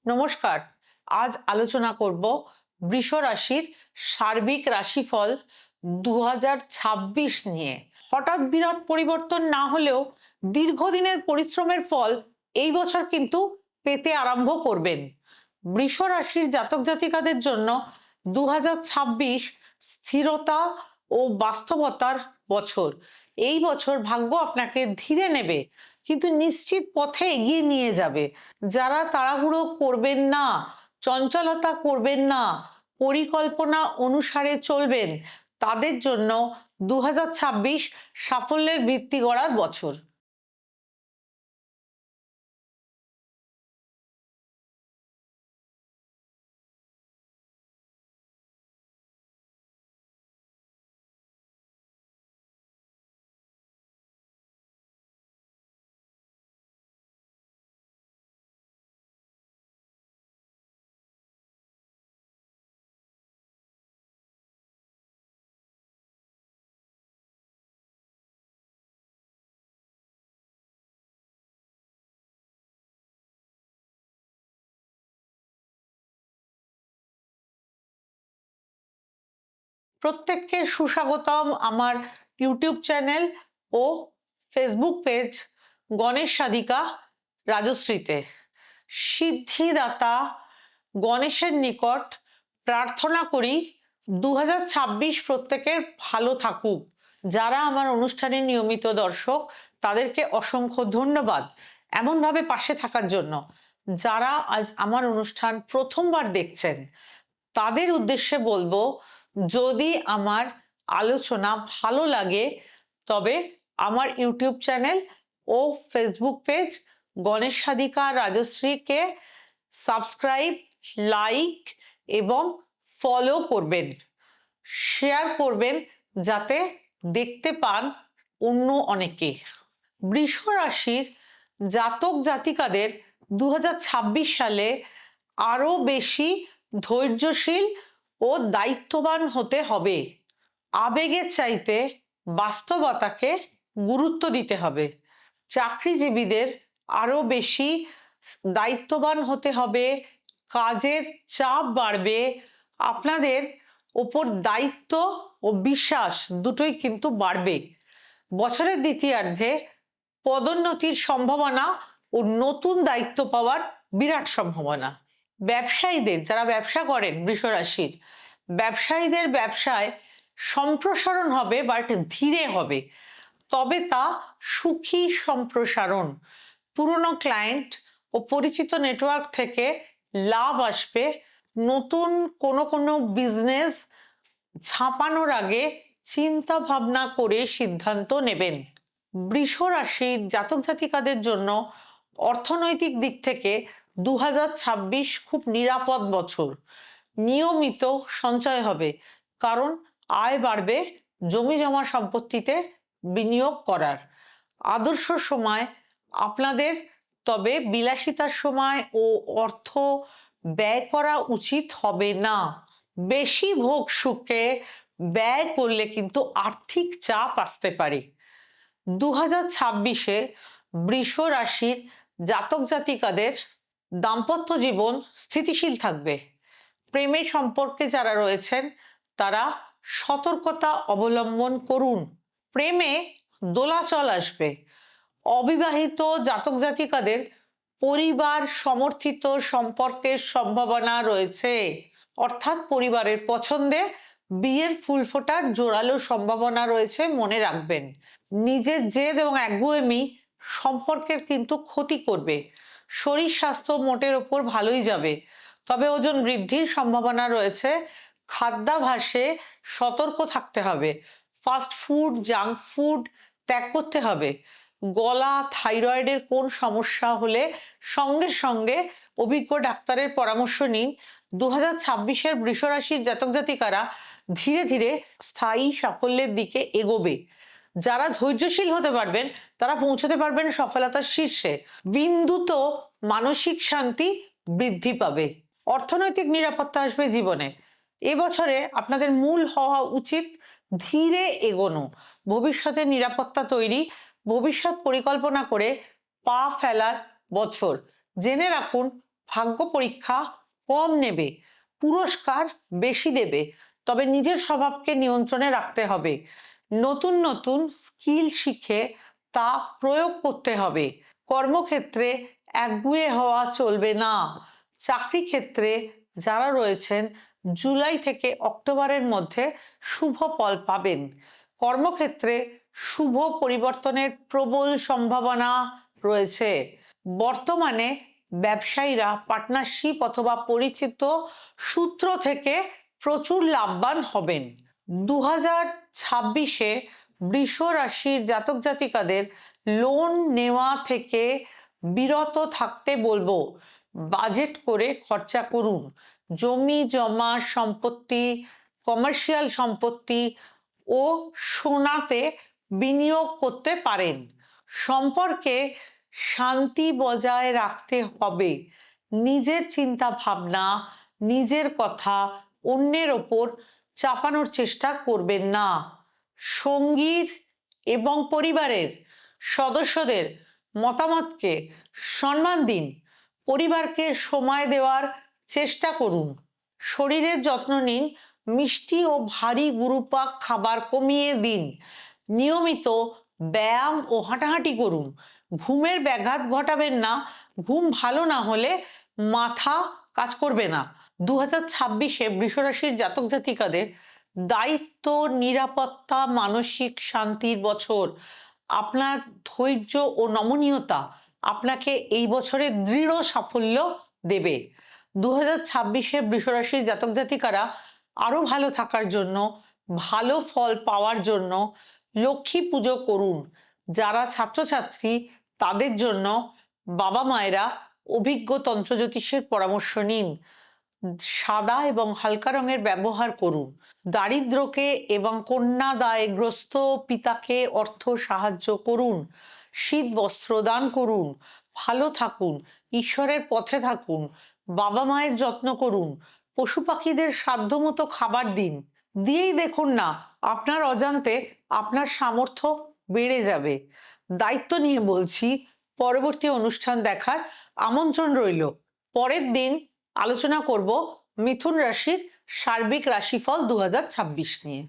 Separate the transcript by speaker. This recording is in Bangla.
Speaker 1: নমস্কার। আজ আলোচনা করব বৃষ রাশির সার্বিক রাশিফল 2026 নিয়ে। হঠাৎ বিরাট পরিবর্তন না হলেও দীর্ঘদিনের পরিশ্রমের ফল এই বছর কিন্তু পেতে আরম্ভ করবেন। বৃষ রাশির জাতক জাতিকাদের জন্য 2026 স্থিরতা ও বাস্তবতার বছর। এই বছর ভাগ্য আপনাকে ধীরে নেবে কিন্তু নিশ্চিত পথে এগিয়ে নিয়ে যাবে। যারা তাড়াহুড়ো করবেন না, চঞ্চলতা করবেন না, পরিকল্পনা অনুসারে চলবেন, তাদের জন্য 2026 সাফল্যের ভিত্তি গড়ার বছর। প্রত্যেককে সুস্বাগতম আমার ইউটিউব চ্যানেল ও ফেসবুক পেজ গণেশ সাধিকা রাজশ্রীতে। সিদ্ধিদাতা গণেশের নিকট প্রার্থনা করি 2026 প্রত্যেকের ভালো থাকুক। যারা আমার অনুষ্ঠানের নিয়মিত দর্শক তাদেরকে অসংখ্য ধন্যবাদ এমনভাবে পাশে থাকার জন্য। যারা আজ আমার অনুষ্ঠান প্রথমবার দেখছেন তাদের উদ্দেশ্যে বলবো, যদি আমার আলোচনা ভালো লাগে তবে আমার ইউটিউব চ্যানেল ও ফেসবুক পেজ গণেশ সাধিকা রাজশ্রীকে সাবস্ক্রাইব, লাইক এবং ফলো করবেন, শেয়ার করবেন যাতে দেখতে পান অন্য অনেকে। বৃষ রাশির জাতক জাতিকাদের 2026 সালে আরো বেশি ধৈর্যশীল ও দায়িত্ববান হতে হবে। আবেগের চাইতে বাস্তবতাকে গুরুত্ব দিতে হবে। চাকরিজীবীদের আরো বেশি দায়িত্ববান হতে হবে, কাজের চাপ বাড়বে, আপনাদের ওপর দায়িত্ব ও বিশ্বাস দুটোই কিন্তু বাড়বে। বছরের দ্বিতীয়ার্ধে পদোন্নতির সম্ভাবনা ও নতুন দায়িত্ব পাওয়ার বিরাট সম্ভাবনা। ব্যবসায়ীদের, যারা ব্যবসা করেন বৃষ রাশির, ব্যবসায়ীদের ব্যবসায় সম্প্রসারণ হবে, বাট ধীরে হবে, তবে তা সুখী সম্প্রসারণ। পুরনো ক্লায়েন্ট ও পরিচিত নেটওয়ার্ক থেকে লাভ আসবে। নতুন কোনো বিজনেস ছাপানোর আগে চিন্তা ভাবনা করে সিদ্ধান্ত নেবেন। বৃষ রাশির জাতক জাতিকাদের জন্য অর্থনৈতিক দিক থেকে 2026 খুব নিরাপদ বছর। নিয়মিত সঞ্চয় হবে, কারণ আয় বাড়বে জমি জমা সম্পত্তিতে বিনিয়োগ করার। আদর্শ সময় আপনাদের, তবে বিলাসিতার সময় ও অর্থ ব্যয় করা উচিত হবে না। বেশি ভোগ সুখে ব্যয় করলে কিন্তু আর্থিক চাপ আসতে পারে। 2026-এ বৃষ রাশির জাতক জাতিকাদের দাম্পত্য জীবন স্থিতিশীল থাকবে। প্রেমের সম্পর্কে যারা রয়েছেন তারা সতর্কতা অবলম্বন করুন। প্রেমে দোলাচল আসবে। অবিবাহিত জাতক জাতিকাদের পরিবার সমর্থিত সম্পর্কের সম্ভাবনা রয়েছে, অর্থাৎ পরিবারের পছন্দে বিয়ের ফুল ফোটার জোরালো সম্ভাবনা রয়েছে, মনে রাখবেন। নিজের জেদ এবং একগুঁয়েমি সম্পর্কের কিন্তু ক্ষতি করবে। শরীর স্বাস্থ্য মোটের ওপর ভালোই যাবে, তবে ওজন বৃদ্ধির সম্ভাবনা রয়েছে। খাদ্যাভ্যাসে সতর্ক থাকতে হবে। ফাস্ট ফুড, জাঙ্ক ফুড ত্যাগ করতে হবে। গলা, থাইরয়েডের কোন সমস্যা হলে সঙ্গে সঙ্গে অভিজ্ঞ ডাক্তারের পরামর্শ নিন। 2026-এর বৃষ রাশির জাতক জাতিকারা ধীরে ধীরে স্থায়ী সাফল্যের দিকে এগোবে। যারা ধৈর্যশীল হতে পারবেন তারা পৌঁছতে পারবেন সফলতার শীর্ষে। বিন্দুত মানসিক শান্তি বৃদ্ধি পাবে। অর্থনৈতিক নিরাপত্তা আসবে জীবনে। এবছরে আপনাদের মূল হওয়া উচিত ধীরে এগোনো, ভবিষ্যতের নিরাপত্তা তৈরি, ভবিষ্যৎ পরিকল্পনা করে পা ফেলার বছর। জেনে রাখুন, ভাগ্য পরীক্ষা কম নেবে, পুরস্কার বেশি দেবে, তবে নিজের স্বভাবকে নিয়ন্ত্রণে রাখতে হবে। নতুন নতুন স্কিল শিখে তা প্রয়োগ করতে হবে। কর্মক্ষেত্রে একগুঁয়ে হওয়া চলবে না। চাকরি ক্ষেত্রে যারা রয়েছেন জুলাই থেকে অক্টোবরের মধ্যে শুভ ফল পাবেন। কর্মক্ষেত্রে শুভ পরিবর্তনের প্রবল সম্ভাবনা রয়েছে। বর্তমানে ব্যবসায়ীরা পার্টনারশিপ অথবা পরিচিত সূত্র থেকে প্রচুর লাভবান হবেন। 2026-এ বৃষ রাশির জাতক জাতিকাদের লোন নেওয়া থেকে বিরত থাকতে বলবো। বাজেট করে খরচা করুন। জমি জমা সম্পত্তি, কমার্শিয়াল সম্পত্তি ও সোনাতে বিনিয়োগ করতে পারেন। সম্পর্কে শান্তি বজায় রাখতে হবে। নিজের চিন্তা ভাবনা, নিজের কথা অন্যের ওপর চাপানোর চেষ্টা করবেন না। সঙ্গীর এবং পরিবারের সদস্যদের মতামতকে সম্মান দিন। পরিবারকে সময় দেওয়ার চেষ্টা করুন। শরীরের যত্ন নিন। মিষ্টি ও ভারী গুরুপাক খাবার কমিয়ে দিন। নিয়মিত ব্যায়াম ও হাঁটাহাঁটি করুন। ঘুমের ব্যাঘাত ঘটাবেন না। ঘুম ভালো না হলে মাথা কাজ করবে না। 2026-এ বৃষরাশির জাতক জাতিকাদের দায়িত্ব, নিরাপত্তা, মানসিক শান্তির বছর। আপনার ধৈর্য ও নমনীয়তা আপনাকে এই বছরে দৃঢ় সাফল্য দেবে। 2026-এ বৃষরাশির জাতক জাতিকারা আরো ভালো থাকার জন্য, ভালো ফল পাওয়ার জন্য লক্ষ্মী পুজো করুন। যারা ছাত্রছাত্রী তাদের জন্য বাবা মায়েরা অভিজ্ঞ তন্ত্রজ্যোতিষের পরামর্শ নিন। সাদা এবং হালকা রঙের ব্যবহার করুন। দারিদ্রকে এবং কন্যা দায়গ্রস্ত পিতাকে অর্থ সাহায্য করুন। শীত বস্ত্র দান করুন। ভালো থাকুন, ঈশ্বরের পথে থাকুন, বাবা মায়ের যত্ন করুন, পশু পাখিদের সাধ্যমতো খাবার দিন। দিয়েই দেখুন না, আপনার অজান্তে আপনার সামর্থ্য বেড়ে যাবে। দায়িত্ব নিয়ে বলছি, পরবর্তী অনুষ্ঠান দেখার আমন্ত্রণ রইল। পরের দিন আলোচনা করব মিথুন রাশির সার্বিক রাশিফল 2026 নিয়ে।